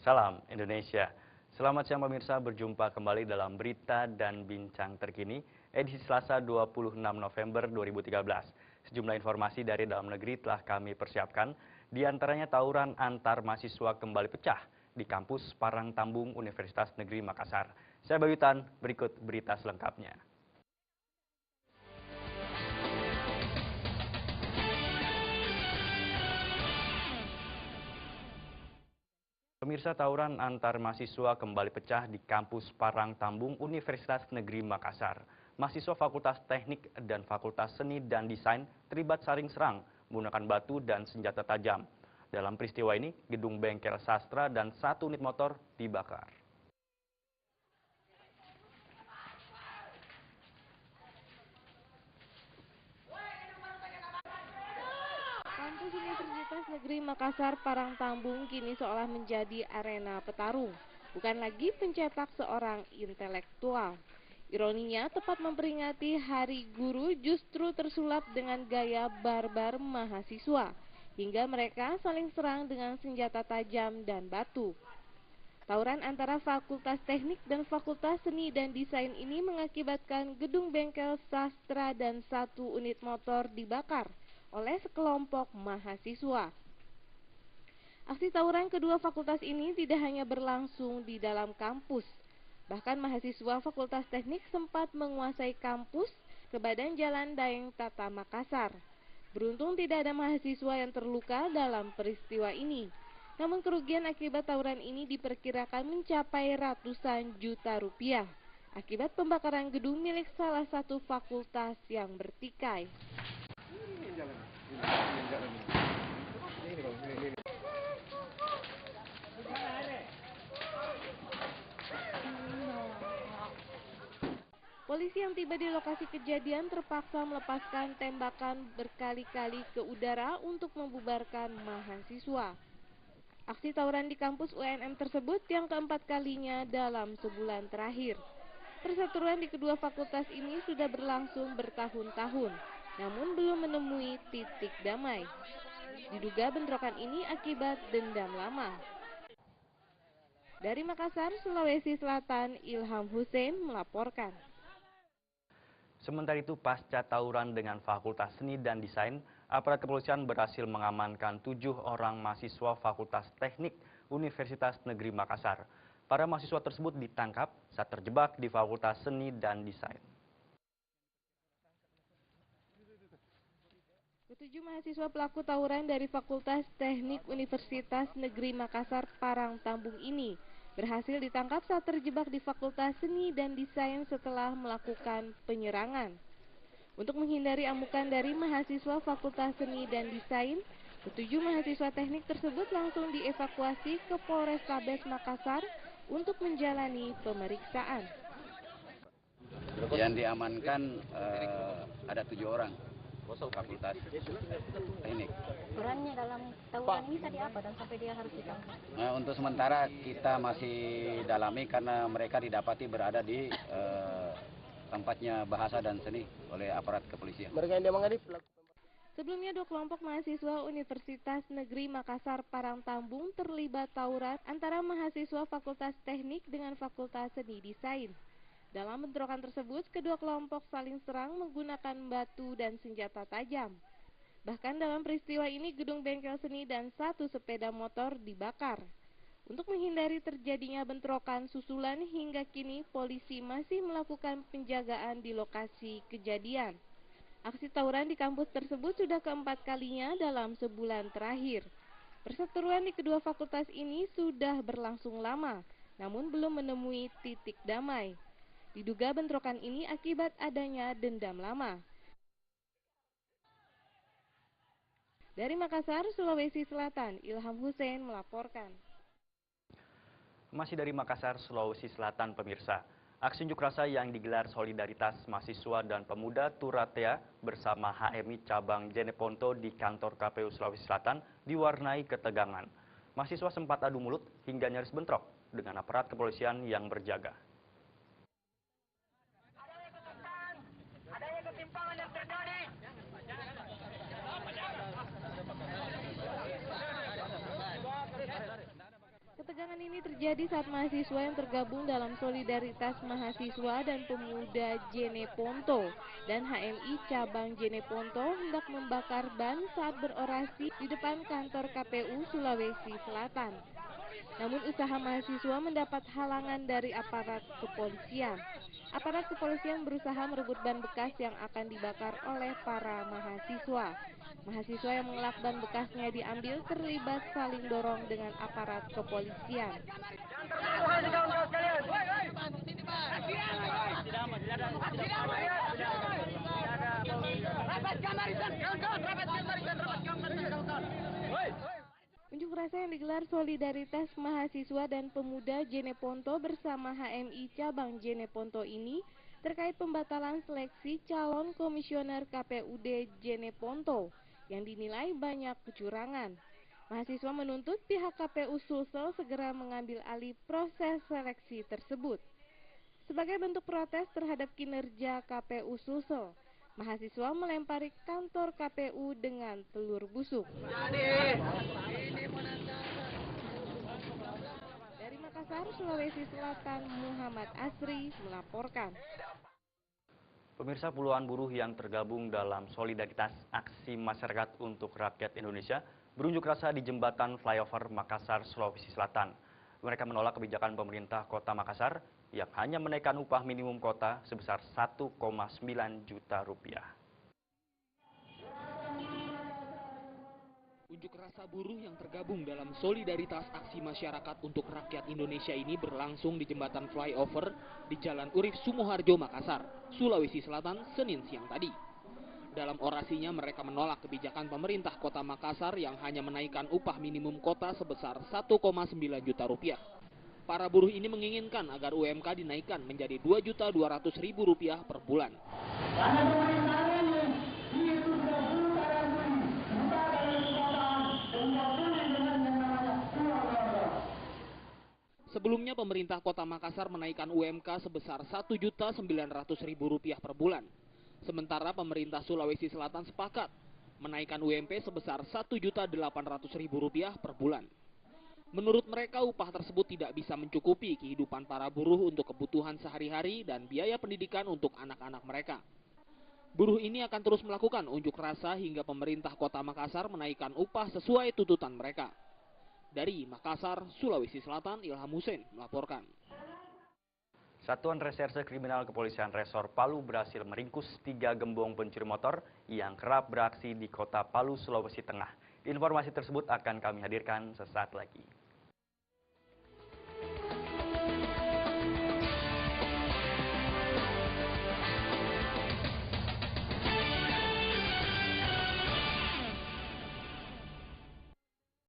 Salam Indonesia. Selamat siang pemirsa, berjumpa kembali dalam berita dan bincang terkini edisi Selasa 26 November 2013. Sejumlah informasi dari dalam negeri telah kami persiapkan, di antaranya tawuran antar mahasiswa kembali pecah di kampus Parangtambung Universitas Negeri Makassar. Saya Bayutan, berikut berita selengkapnya. Pemirsa, tawuran antar mahasiswa kembali pecah di kampus Parangtambung Universitas Negeri Makassar. Mahasiswa Fakultas Teknik dan Fakultas Seni dan Desain terlibat saling serang menggunakan batu dan senjata tajam. Dalam peristiwa ini, gedung bengkel sastra dan satu unit motor dibakar. Kampus Universitas Negeri Makassar Parangtambung kini seolah menjadi arena petarung, bukan lagi pencetak seorang intelektual. Ironinya, tepat memperingati Hari Guru justru tersulap dengan gaya barbar mahasiswa, hingga mereka saling serang dengan senjata tajam dan batu. Tawuran antara Fakultas Teknik dan Fakultas Seni dan Desain ini mengakibatkan gedung bengkel sastra dan satu unit motor dibakar oleh sekelompok mahasiswa. Aksi tawuran kedua fakultas ini tidak hanya berlangsung di dalam kampus. Bahkan mahasiswa Fakultas Teknik sempat menguasai kampus ke Badan Jalan Daeng Tata Makassar. Beruntung tidak ada mahasiswa yang terluka dalam peristiwa ini. Namun kerugian akibat tawuran ini diperkirakan mencapai ratusan juta rupiah akibat pembakaran gedung milik salah satu fakultas yang bertikai. Polisi yang tiba di lokasi kejadian terpaksa melepaskan tembakan berkali-kali ke udara untuk membubarkan mahasiswa. Aksi tawuran di kampus UNM tersebut yang keempat kalinya dalam sebulan terakhir. Perseteruan di kedua fakultas ini sudah berlangsung bertahun-tahun, namun belum menemui titik damai. Diduga bentrokan ini akibat dendam lama. Dari Makassar, Sulawesi Selatan, Ilham Hussein melaporkan. Sementara itu, pasca tawuran dengan Fakultas Seni dan Desain, aparat kepolisian berhasil mengamankan 7 orang mahasiswa Fakultas Teknik Universitas Negeri Makassar. Para mahasiswa tersebut ditangkap saat terjebak di Fakultas Seni dan Desain. Ketujuh mahasiswa pelaku tawuran dari Fakultas Teknik Universitas Negeri Makassar Parangtambung ini berhasil ditangkap saat terjebak di Fakultas Seni dan Desain setelah melakukan penyerangan. Untuk menghindari amukan dari mahasiswa Fakultas Seni dan Desain, ketujuh mahasiswa teknik tersebut langsung dievakuasi ke Polrestabes Makassar untuk menjalani pemeriksaan. Yang diamankan ada 7 orang. Fakultas Teknik. Perannya dalam tawuran ini tadi apa dan sampai dia harus ditangkap? Untuk sementara kita masih dalami karena mereka didapati berada di tempatnya bahasa dan seni oleh aparat kepolisian. Mereka yang diamankan pelaku. Sebelumnya, 2 kelompok mahasiswa Universitas Negeri Makassar Parangtambung terlibat tawuran antara mahasiswa Fakultas Teknik dengan Fakultas Seni Desain. Dalam bentrokan tersebut, kedua kelompok saling serang menggunakan batu dan senjata tajam. Bahkan dalam peristiwa ini, gedung bengkel seni dan satu sepeda motor dibakar. Untuk menghindari terjadinya bentrokan susulan, hingga kini polisi masih melakukan penjagaan di lokasi kejadian. Aksi tawuran di kampus tersebut sudah keempat kalinya dalam sebulan terakhir. Perseteruan di kedua fakultas ini sudah berlangsung lama, namun belum menemui titik damai. Diduga bentrokan ini akibat adanya dendam lama. Dari Makassar, Sulawesi Selatan, Ilham Hussein melaporkan. Masih dari Makassar, Sulawesi Selatan, pemirsa. Aksi unjuk rasa yang digelar solidaritas mahasiswa dan pemuda Turatea bersama HMI Cabang Jeneponto di kantor KPU Sulawesi Selatan diwarnai ketegangan. Mahasiswa sempat adu mulut hingga nyaris bentrok dengan aparat kepolisian yang berjaga. Ketegangan ini terjadi saat mahasiswa yang tergabung dalam Solidaritas Mahasiswa dan Pemuda Jeneponto dan HMI Cabang Jeneponto hendak membakar ban saat berorasi di depan kantor KPU Sulawesi Selatan. Namun usaha mahasiswa mendapat halangan dari aparat kepolisian. Aparat kepolisian berusaha merebut ban bekas yang akan dibakar oleh para mahasiswa. Mahasiswa yang mengelak ban bekasnya diambil terlibat saling dorong dengan aparat kepolisian. Unjuk rasa yang digelar Solidaritas Mahasiswa dan Pemuda Jeneponto bersama HMI Cabang Jeneponto ini terkait pembatalan seleksi calon komisioner KPUD Jeneponto yang dinilai banyak kecurangan. Mahasiswa menuntut pihak KPU Sulsel segera mengambil alih proses seleksi tersebut. Sebagai bentuk protes terhadap kinerja KPU Sulsel, mahasiswa melempari kantor KPU dengan telur busuk. Dari Makassar, Sulawesi Selatan, Muhammad Asri melaporkan. Pemirsa, puluhan buruh yang tergabung dalam Solidaritas Aksi Masyarakat untuk Rakyat Indonesia berunjuk rasa di jembatan flyover Makassar, Sulawesi Selatan. Mereka menolak kebijakan pemerintah Kota Makassar yang hanya menaikkan upah minimum kota sebesar 1,9 juta rupiah. Unjuk rasa buruh yang tergabung dalam Solidaritas Aksi Masyarakat untuk Rakyat Indonesia ini berlangsung di jembatan flyover di Jalan Urip Sumoharjo, Makassar, Sulawesi Selatan, Senin siang tadi. Dalam orasinya mereka menolak kebijakan pemerintah Kota Makassar yang hanya menaikkan upah minimum kota sebesar 1,9 juta rupiah. Para buruh ini menginginkan agar UMK dinaikkan menjadi Rp2.200.000 per bulan. Sebelumnya pemerintah Kota Makassar menaikkan UMK sebesar Rp1.900.000 per bulan. Sementara pemerintah Sulawesi Selatan sepakat menaikkan UMP sebesar Rp1.800.000 per bulan. Menurut mereka upah tersebut tidak bisa mencukupi kehidupan para buruh untuk kebutuhan sehari-hari dan biaya pendidikan untuk anak-anak mereka. Buruh ini akan terus melakukan unjuk rasa hingga pemerintah Kota Makassar menaikkan upah sesuai tuntutan mereka. Dari Makassar, Sulawesi Selatan, Ilham Hussein melaporkan. Satuan Reserse Kriminal Kepolisian Resor Palu berhasil meringkus 3 gembong pencuri motor yang kerap beraksi di kota Palu, Sulawesi Tengah. Informasi tersebut akan kami hadirkan sesaat lagi.